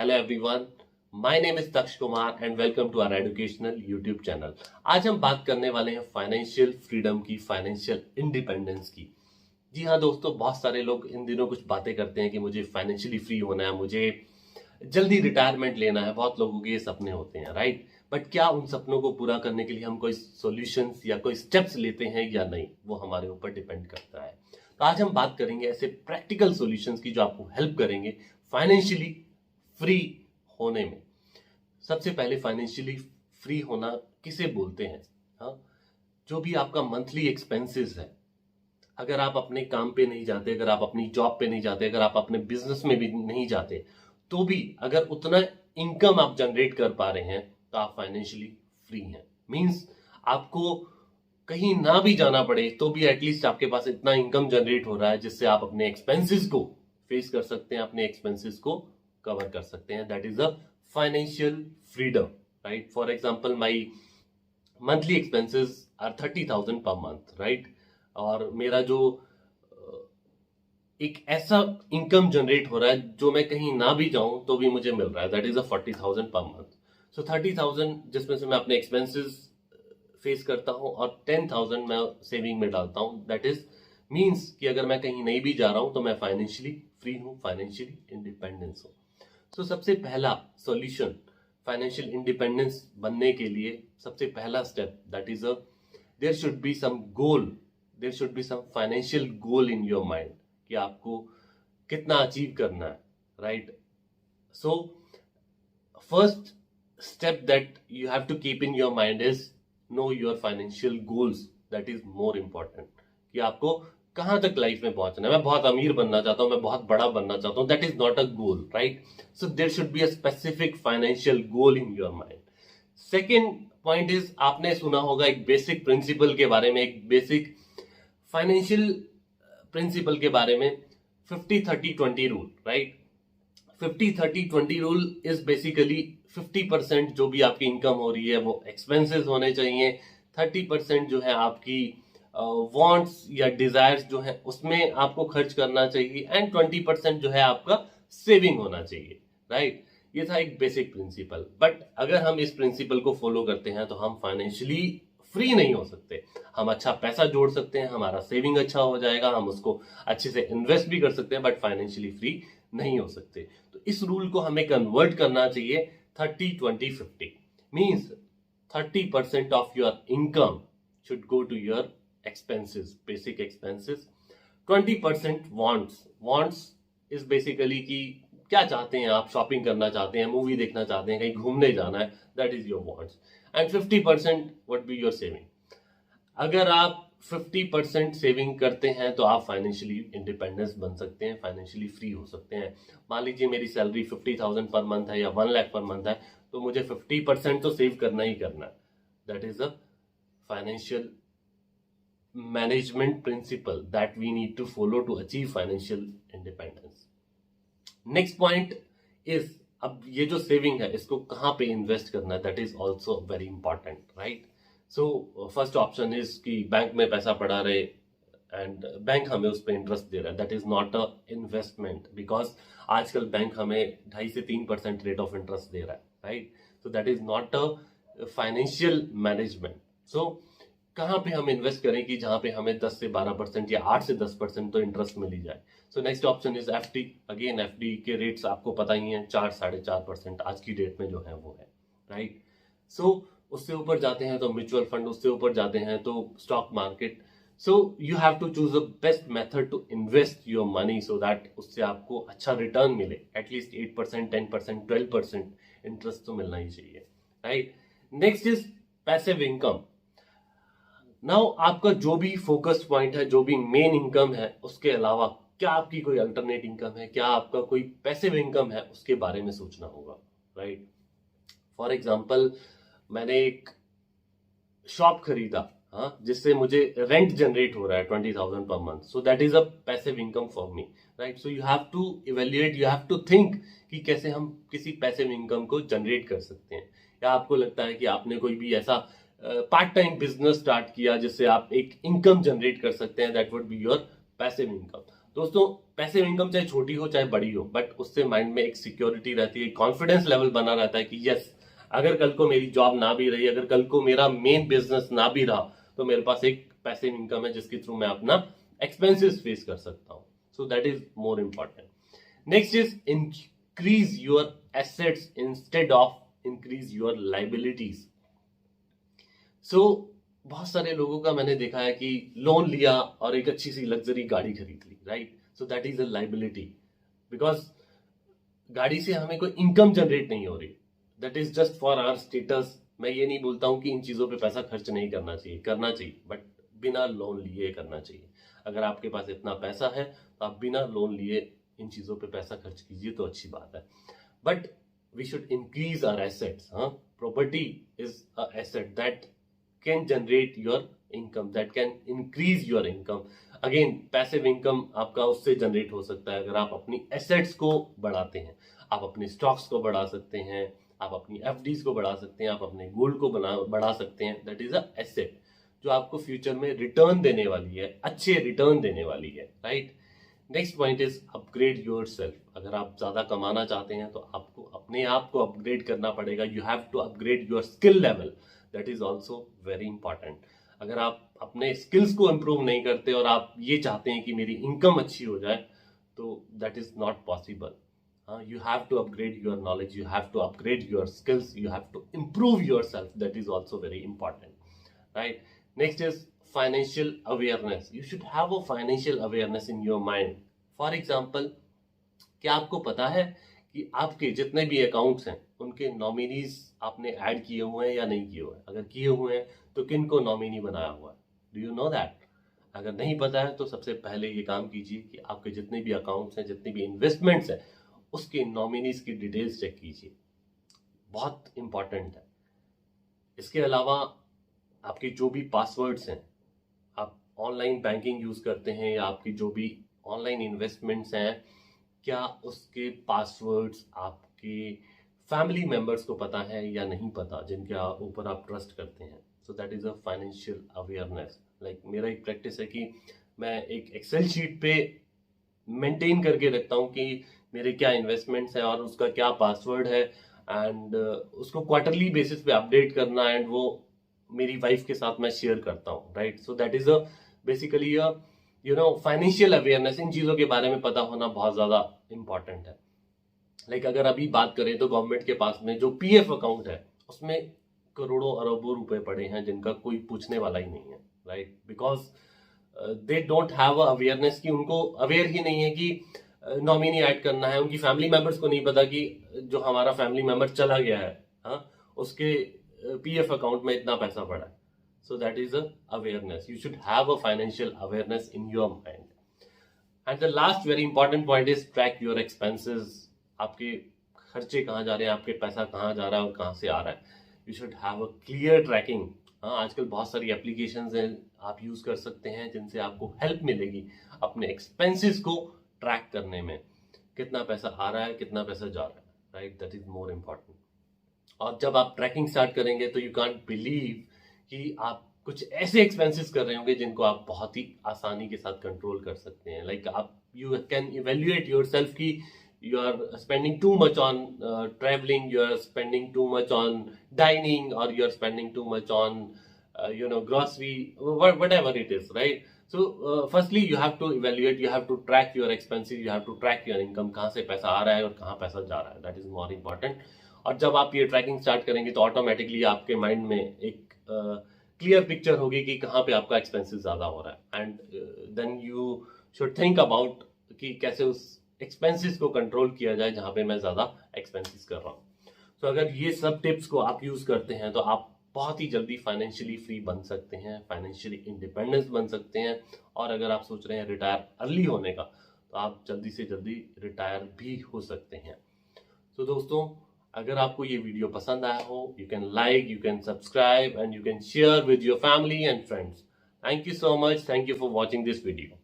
Hello everyone, my name is Taksh Kumar and welcome to our educational YouTube channel. आज हम बात करने वाले हैं फाइनेंशियल फ्रीडम की, फाइनेंशियल इंडिपेंडेंस की। जी हाँ दोस्तों, बहुत सारे लोग इन दिनों कुछ बातें करते हैं कि मुझे फाइनेंशियली फ्री होना है, मुझे जल्दी रिटायरमेंट लेना है। बहुत लोगों के ये सपने होते हैं, राइट। बट क्या उन सपनों को पूरा करने के लिए हम कोई सॉल्यूशंस या कोई स्टेप्स लेते हैं या नहीं, वो हमारे ऊपर डिपेंड करता है। तो आज हम बात करेंगे ऐसे प्रैक्टिकल सॉल्यूशंस की जो आपको हेल्प करेंगे फाइनेंशियली फ्री होने में। सबसे पहले फाइनेंशियली फ्री होना किसे बोलते हैं? हाँ, जो भी आपका मंथली एक्सपेंसेस है, अगर आप अपने काम पे नहीं जाते, अगर आप अपनी जॉब पे नहीं जाते, अगर आप अपने बिजनेस में भी नहीं जाते, तो भी अगर उतना इनकम आप जनरेट कर पा रहे हैं तो आप फाइनेंशियली फ्री हैं। मींस आपको कहीं ना भी जाना पड़े तो भी एटलीस्ट आपके पास इतना इनकम जनरेट हो रहा है जिससे आप अपने एक्सपेंसेस को फेस कर सकते हैं, अपने एक्सपेंसेस को कवर कर सकते हैं। That is a financial freedom, right. For example, my monthly expenses are 30,000 per month, right. और मेरा जो एक ऐसा इनकम जनरेट हो रहा है जो मैं कहीं ना भी जाऊं तो भी मुझे मिल रहा है, दैट इज अ 40,000 पर मंथ। सो 30,000 जिसमें से मैं अपने एक्सपेंसेस फेस करता हूं और 10,000 मैं सेविंग में डालता हूं। दैट इज मीन्स कि अगर मैं कहीं नहीं भी जा रहा हूं तो मैं फाइनेंशियली फ्री हूं, फाइनेंशियली इंडिपेंडेंस हूं। सो सबसे पहला सॉल्यूशन फाइनेंशियल इंडिपेंडेंस बनने के लिए, सबसे पहला step, that is a there should be some goal, there should be some financial goal in your mind कि आपको कितना अचीव करना है, right. So first step that you have to keep in your mind is know your financial goals. That is more important कि आपको कहां तक life में पहुंचना है। मैं बहुत अमीर बनना चाहता हूं, मैं बहुत बड़ा बनना चाहता हूं, that is not a goal, right. So there should be a specific financial goal in your mind. Second point is, आपने सुना होगा एक बेसिक प्रिंसिपल के बारे में, एक बेसिक फाइनेंशियल प्रिंसिपल के बारे में, 50-30-20 rule, right. 50-30-20 rule is basically 50% जो भी आपकी इनकम हो रही है वो एक्सपेंसेस होने चाहिए, 30% जो है आपकी वांट्स या डिजायर्स जो है उसमें आपको खर्च करना चाहिए, एंड 20% जो है आपका सेविंग होना चाहिए, राइट। ये था एक बेसिक प्रिंसिपल। बट अगर हम इस प्रिंसिपल को फॉलो करते हैं तो हम फाइनेंशियली फ्री नहीं हो सकते। हम अच्छा पैसा जोड़ सकते हैं, हमारा सेविंग अच्छा हो जाएगा, हम उसको अच्छे से इन्वेस्ट भी कर सकते हैं, बट फाइनेंशियली फ्री नहीं हो सकते। तो इस रूल को हमें कन्वर्ट करना चाहिए 30-20-50। Means 30% of your income should go to your expenses, basic expenses. 20% wants. Wants is basically कि क्या चाहते हैं आप, शॉपिंग करना चाहते हैं, मूवी देखना चाहते हैं, कहीं घूमने जाना है, that is your wants. And 50% would be your saving. अगर आप 50% सेविंग करते हैं तो आप फाइनेंशियली इंडिपेंडेंस बन सकते हैं, फाइनेंशियली फ्री हो सकते हैं। मान लीजिए मेरी सैलरी 50,000 पर मंथ है या 1 लाख पर मंथ है, तो मुझे 50% तो सेव करना ही करना है। That is a financial management principle that we need to follow to achieve financial independence. Next point is, अब ये जो सेविंग है इसको कहाँ पे इन्वेस्ट करना है, that is also very important, right. So first option is कि बैंक में पैसा पड़ा रहे एंड बैंक हमें उस पर इंटरेस्ट दे रहा है, that is not a investment, because आजकल बैंक हमें 2.5 से 3% रेट ऑफ इंटरेस्ट दे रहा है, right. So that is not a financial management. So कहाँ पे हम इन्वेस्ट करें कि जहां पे हमें 10 से 12% या 8 से 10% तो इंटरेस्ट मिल ही जाए। So next option is FD. Again FD के रेट्स आपको पता ही हैं, 4-4.5% आज की डेट में जो है वो है, राइट। सो उससे ऊपर जाते हैं तो म्यूचुअल फंड, उससे ऊपर जाते हैं तो stock market. So you have to choose a best method to invest your money so that उससे आपको अच्छा रिटर्न मिले, एटलीस्ट 8%, 10%, 12% इंटरेस्ट तो मिलना ही चाहिए, right. Next is passive income. Now आपका जो भी फोकस पॉइंट है, जो भी मेन इनकम है, उसके अलावा क्या आपकी कोई अल्टरनेट इनकम है, क्या आपका कोई पैसिव इनकम है, उसके बारे में सोचना होगा, राइट। फॉर एग्जांपल, मैंने एक शॉप खरीदा, हाँ, जिससे मुझे रेंट जनरेट हो रहा है 20,000 per month, so that is a passive income for me, right. So you have to evaluate, you have to think कि कैसे हम किसी पैसिव इनकम को जनरेट कर सकते हैं। या आपको लगता है कि आपने कोई भी ऐसा पार्ट टाइम बिजनेस स्टार्ट किया जिससे आप एक इनकम जनरेट कर सकते हैं, that would be your passive income. दोस्तों पैसिव इनकम चाहे छोटी हो चाहे बड़ी हो, बट उससे माइंड में एक सिक्योरिटी रहती है, कॉन्फिडेंस लेवल बना रहता है कि यस, अगर कल को मेरी जॉब ना भी रही, अगर कल को मेरा मेन बिजनेस ना भी रहा, तो मेरे पास एक पैसिव इनकम है जिसके थ्रू मैं अपना एक्सपेंसेस फेस कर सकता हूं. सो that is more important. Next is increase your assets instead of increase your liabilities. So बहुत सारे लोगों का मैंने देखा है कि लोन लिया और एक अच्छी सी लग्जरी गाड़ी खरीद ली, right? So that is a liability, because गाड़ी से हमें कोई इनकम जनरेट नहीं हो रही. That is just for our status. मैं ये नहीं बोलता हूं कि इन चीजों पे पैसा खर्च नहीं करना चाहिए, करना चाहिए, बट बिना लोन लिए करना चाहिए. अगर आपके पास इतना पैसा है तो आप बिना लोन लिए इन चीजों पे पैसा खर्च कीजिए तो अच्छी बात है. But we should increase our assets. हाँ, property is a asset that can generate your income, that can increase your income. Again passive income आपका उससे जनरेट हो सकता है अगर आप अपनी एसेट्स को बढ़ाते हैं. आप अपने स्टॉक्स को बढ़ा सकते हैं, आप अपनी एफडीज को बढ़ा सकते हैं, आप अपने गोल्ड को बढ़ा सकते हैं. दैट इज अ एसेट जो आपको फ्यूचर में रिटर्न देने वाली है, अच्छे रिटर्न देने वाली है, right? Next point is upgrade your self. अगर आप ज्यादा कमाना चाहते हैं तो आपको अपने आप को अपग्रेड करना पड़ेगा. You have to upgrade your skill level. That is also very important. अगर आप अपने स्किल्स को इंप्रूव नहीं करते और आप ये चाहते हैं कि मेरी इनकम अच्छी हो जाए, तो that is not possible. You have to upgrade your knowledge, you have to upgrade your skills, you have to improve yourself. That is also very important, right? Next is financial awareness. You should have a financial awareness in your mind. For example, क्या आपको पता है कि आपके जितने भी accounts हैं उनके नॉमिनीज आपने ऐड किए हुए हैं या नहीं किए हुए हैं? अगर किए हुए हैं तो किन को नॉमिनी बनाया हुआ है? Do you know that? अगर नहीं पता है तो सबसे पहले ये काम कीजिए कि आपके जितने भी अकाउंट्स हैं, जितने भी इन्वेस्टमेंट्स हैं, उसके नॉमिनीज की डिटेल्स चेक कीजिए. बहुत इंपॉर्टेंट है. इसके अलावा आपके जो भी पासवर्ड्स हैं, आप ऑनलाइन बैंकिंग यूज करते हैं या आपकी जो भी ऑनलाइन इन्वेस्टमेंट्स हैं, क्या उसके पासवर्ड्स आपके फैमिली मेंबर्स को पता है या नहीं पता, जिनके ऊपर आप ट्रस्ट करते हैं? सो that is a financial awareness. Like मेरा एक प्रैक्टिस है कि मैं एक एक्सेल शीट पे मेंटेन करके रखता हूँ कि मेरे क्या इन्वेस्टमेंट्स हैं और उसका क्या पासवर्ड है, एंड उसको क्वार्टरली बेसिस पे अपडेट करना, एंड वो मेरी वाइफ के साथ मैं शेयर करता हूँ, right? So that is a basically financial awareness. इन चीजों के बारे में पता होना बहुत ज्यादा इंपॉर्टेंट है. लाइक अगर अभी बात करें तो गवर्नमेंट के पास में जो पीएफ अकाउंट है उसमें करोड़ों अरबों रुपए पड़े हैं जिनका कोई पूछने वाला ही नहीं है, right? Because they don't have awareness, कि उनको अवेयर ही नहीं है कि नॉमिनी ऐड करना है. उनकी फैमिली मेंबर्स को नहीं पता कि जो हमारा फैमिली मेंबर चला गया है, हाँ, उसके पीएफ अकाउंट में इतना पैसा पड़ा है. सो that is a awareness. You should have a financial awareness in your mind. And the last very important point is track your expenses. आपके खर्चे कहाँ जा रहे हैं, आपके पैसा कहाँ जा रहा है और कहाँ से आ रहा है. You should have a clear tracking. हाँ, आजकल बहुत सारी एप्लीकेशंस हैं आप यूज कर सकते हैं जिनसे आपको हेल्प मिलेगी अपने एक्सपेंसेस को ट्रैक करने में. कितना पैसा आ रहा है, कितना पैसा जा रहा है, right? That is more important. और जब आप ट्रैकिंग स्टार्ट करेंगे तो यू कांट बिलीव कि आप कुछ ऐसे एक्सपेंसेस कर रहे होंगे जिनको आप बहुत ही आसानी के साथ कंट्रोल कर सकते हैं. लाइक आप you can evaluate your self की you are spending too much on traveling, you are spending too much on dining, or you are spending too much on grocery, whatever it is, right? So firstly you have to evaluate, you have to track your expenses, you have to track your income, कहाँ से पैसा आ रहा है और कहाँ पैसा जा रहा है. that is more important. और जब आप ये ट्रैकिंग स्टार्ट करेंगे तो ऑटोमेटिकली आपके माइंड में एक क्लियर पिक्चर होगी कि कहाँ पे आपका एक्सपेंसेस ज्यादा हो रहा है. And then you should think about कि कैसे उस एक्सपेंसेस को कंट्रोल किया जाए जहां पे मैं ज्यादा एक्सपेंसेस कर रहा हूं. तो अगर ये सब टिप्स को आप यूज करते हैं तो आप बहुत ही जल्दी फाइनेंशियली फ्री बन सकते हैं, फाइनेंशियली इंडिपेंडेंस बन सकते हैं. और अगर आप सोच रहे हैं रिटायर अर्ली होने का तो आप जल्दी से जल्दी रिटायर भी हो सकते हैं. तो दोस्तों, अगर आपको ये वीडियो पसंद आया हो, you can like, you can subscribe and you can share with your family and friends. Thank you so much. Thank you for watching this video.